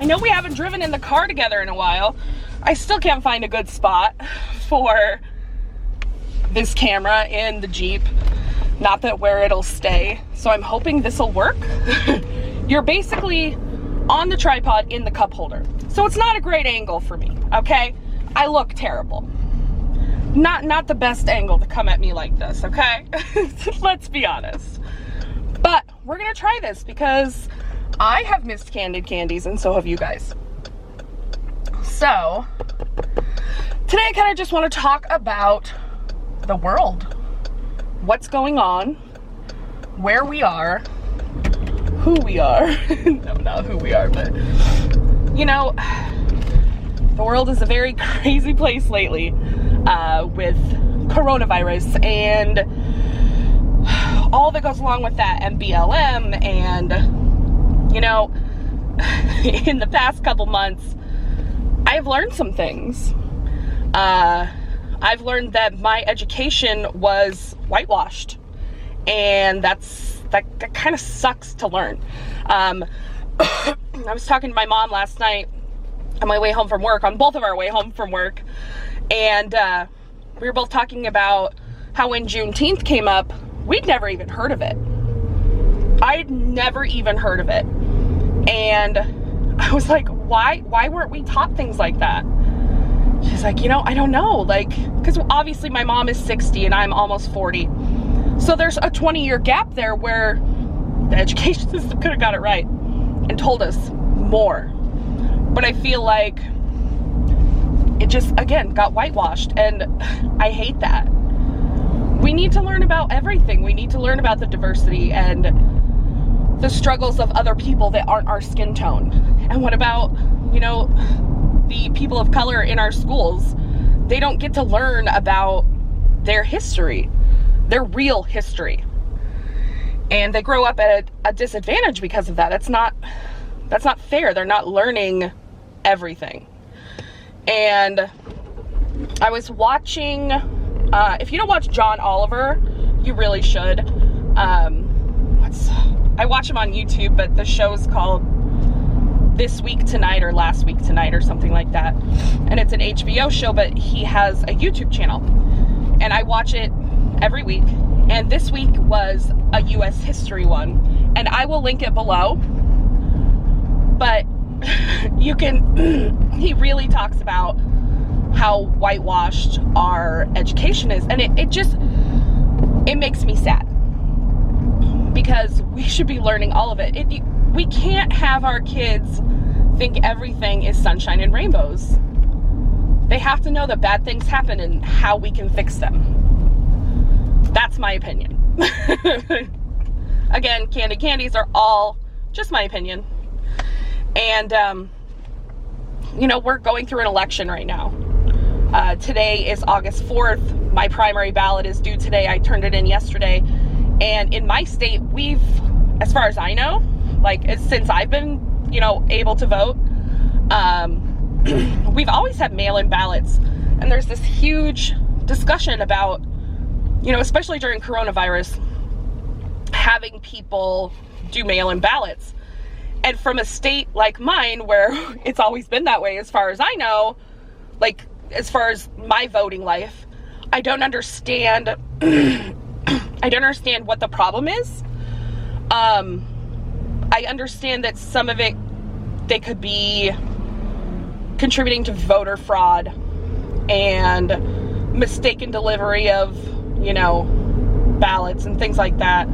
know we haven't driven in the car together in a while. I still can't find a good spot for this camera in the Jeep. Not that where it'll stay. So I'm hoping this will work. You're basically on the tripod in the cup holder. So it's not a great angle for me, okay? I look terrible. Not the best angle to come at me like this, okay? Let's be honest. But we're gonna try this because I have missed Candid candies and so have you guys. So today I kind of just want to talk about the world. What's going on, where we are, who we are. No, not who we are, but you know, the world is a very crazy place lately with coronavirus and all that goes along with that, and BLM, and you know, in the past couple months I've learned some things. I've learned that my education was whitewashed, and that kind of sucks to learn. I was talking to my mom last night on my way home from work, on both of our way home from work, and we were both talking about how when Juneteenth came up, we'd never even heard of it. I'd never even heard of it. And I was like, why weren't we taught things like that? She's like, you know, I don't know, like, because obviously my mom is 60 and I'm almost 40. So there's a 20-year gap there where the education system could have got it right and told us more. But I feel like it just, again, got whitewashed, and I hate that. We need to learn about everything. We need to learn about the diversity and the struggles of other people that aren't our skin tone. And what about, you know, the people of color in our schools? They don't get to learn about their history, their real history. And they grow up at a disadvantage because of that. That's not fair. They're not learning everything. And I was watching, if you don't watch John Oliver, you really should. I watch him on YouTube, but the show's called This Week Tonight or Last Week Tonight or something like that. And it's an HBO show, but he has a YouTube channel. And I watch it every week. And this week was a US history one. And I will link it below. But you can, he really talks about how whitewashed our education is. And it makes me sad. Because we should be learning all of it. We can't have our kids think everything is sunshine and rainbows. They have to know that bad things happen and how we can fix them. That's my opinion. Again, Candid candies are all just my opinion. And, you know, we're going through an election right now. Today is August 4th. My primary ballot is due today. I turned it in yesterday. And in my state, we've, as far as I know, like since I've been, you know, able to vote, we've always had mail-in ballots. And there's this huge discussion about, you know, especially during coronavirus, having people do mail-in ballots. And from a state like mine, where it's always been that way, as far as I know, like as far as my voting life, I don't understand. I don't understand what the problem is. I understand that some of it, they could be contributing to voter fraud and mistaken delivery of, you know, ballots and things like that.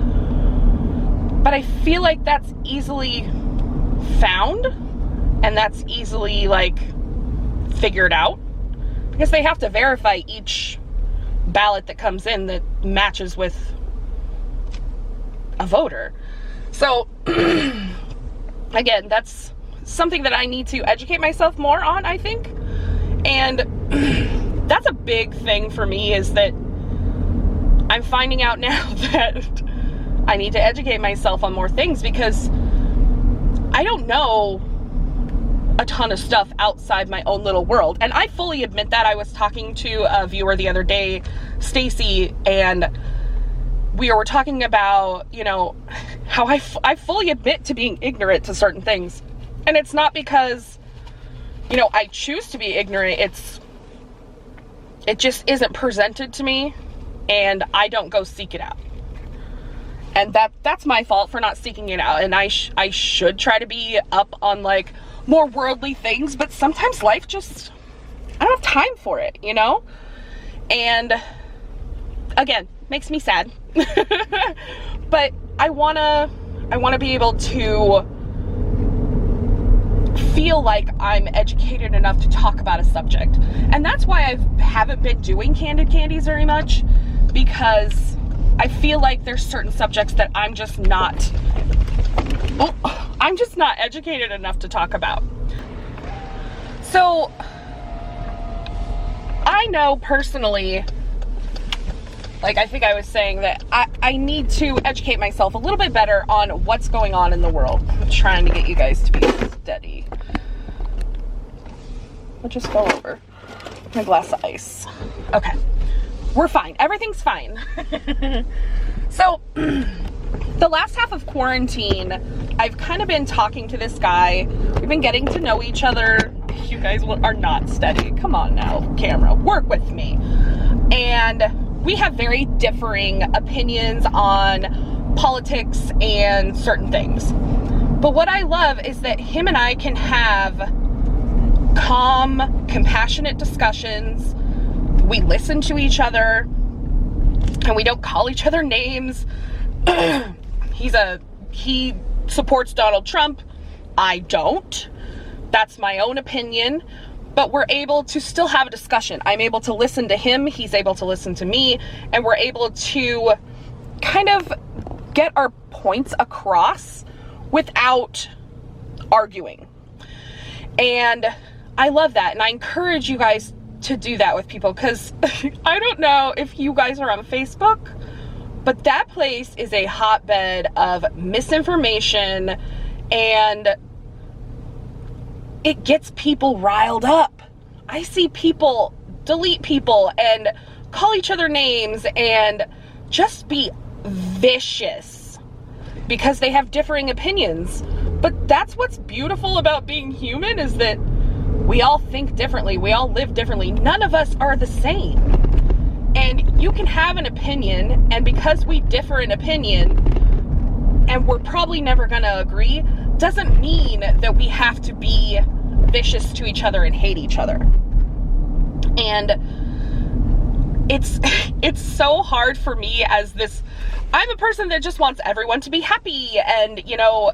But I feel like that's easily found and that's easily, like, figured out because they have to verify each ballot that comes in that matches with a voter. So again, that's something that I need to educate myself more on, I think. And that's a big thing for me, is that I'm finding out now that I need to educate myself on more things, because I don't know a ton of stuff outside my own little world. And I fully admit that. I was talking to a viewer the other day, Stacy, and we were talking about, you know, how I fully admit to being ignorant to certain things. And it's not because, you know, I choose to be ignorant. It just isn't presented to me, and I don't go seek it out. And that's my fault for not seeking it out. And I should try to be up on like more worldly things, but sometimes life just, I don't have time for it, you know? And again, makes me sad. But I wanna be able to feel like I'm educated enough to talk about a subject. And that's why I haven't been doing Candid Candies very much, because I feel like there's certain subjects that I'm just not educated enough to talk about. So I know personally, like I think I was saying, that I need to educate myself a little bit better on what's going on in the world. I'm trying to get you guys to be steady. I'll just go over my glass of ice. Okay. We're fine. Everything's fine. So, the last half of quarantine, I've kind of been talking to this guy. We've been getting to know each other. You guys are not steady. Come on now, camera. Work with me. And we have very differing opinions on politics and certain things. But what I love is that him and I can have calm, compassionate discussions. We listen to each other, and we don't call each other names. He supports Donald Trump. I don't. That's my own opinion. But we're able to still have a discussion. I'm able to listen to him, he's able to listen to me, and we're able to kind of get our points across without arguing. And I love that, and I encourage you guys to do that with people, because I don't know if you guys are on Facebook, but that place is a hotbed of misinformation, and it gets people riled up. I see people delete people and call each other names and just be vicious because they have differing opinions. But that's what's beautiful about being human, is that we all think differently. We all live differently. None of us are the same. And you can have an opinion, and because we differ in opinion, and we're probably never gonna agree, doesn't mean that we have to be vicious to each other and hate each other. And it's so hard for me as this, I'm a person that just wants everyone to be happy, and you know,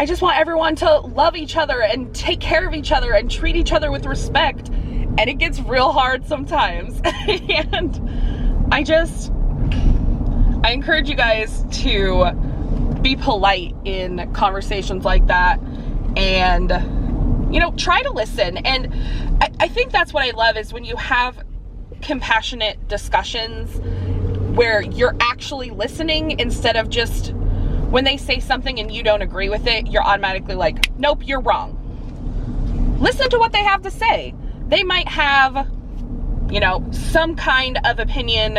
I just want everyone to love each other and take care of each other and treat each other with respect. And it gets real hard sometimes. And I encourage you guys to be polite in conversations like that, and you know, try to listen. And I think that's what I love, is when you have compassionate discussions where you're actually listening, instead of just when they say something and you don't agree with it, you're automatically like, nope, you're wrong. Listen to what they have to say. They might have, you know, some kind of opinion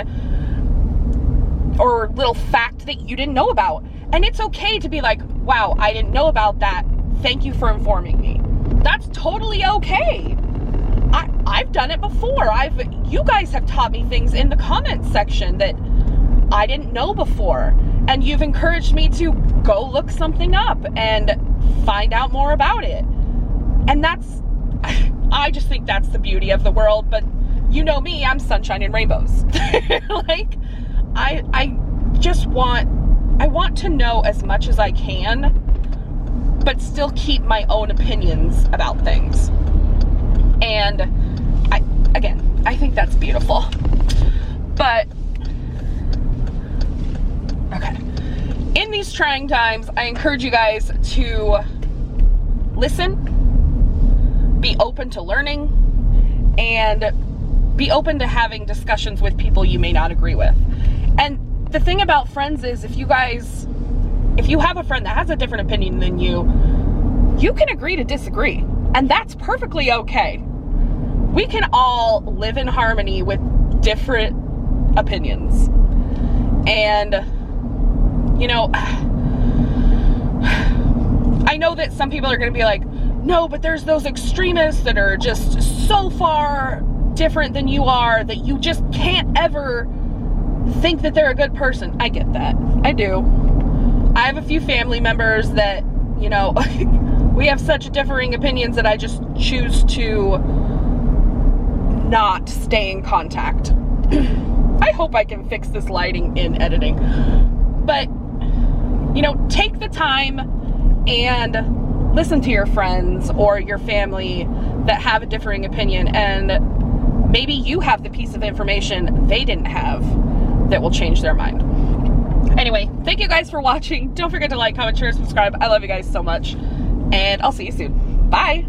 or little fact that you didn't know about. And it's okay to be like, wow, I didn't know about that. Thank you for informing me. That's totally okay. I've done it before. You guys have taught me things in the comments section that I didn't know before. And you've encouraged me to go look something up and find out more about it. And I just think that's the beauty of the world. But you know me, I'm sunshine and rainbows. Like, I want to know as much as I can, but still keep my own opinions about things. And I think that's beautiful. But okay, in these trying times, I encourage you guys to listen, be open to learning, and be open to having discussions with people you may not agree with. And the thing about friends is, if you have a friend that has a different opinion than you can agree to disagree, and that's perfectly okay. We can all live in harmony with different opinions. And, you know, I know that some people are going to be like, no, but there's those extremists that are just so far different than you are that you just can't ever think that they're a good person. I get that. I do. I have a few family members that, you know, we have such differing opinions that I just choose to not stay in contact. I hope I can fix this lighting in editing. But, you know, take the time and listen to your friends or your family that have a differing opinion, and maybe you have the piece of information they didn't have that will change their mind. Anyway, thank you guys for watching. Don't forget to like, comment, share, subscribe. I love you guys so much, and I'll see you soon. Bye.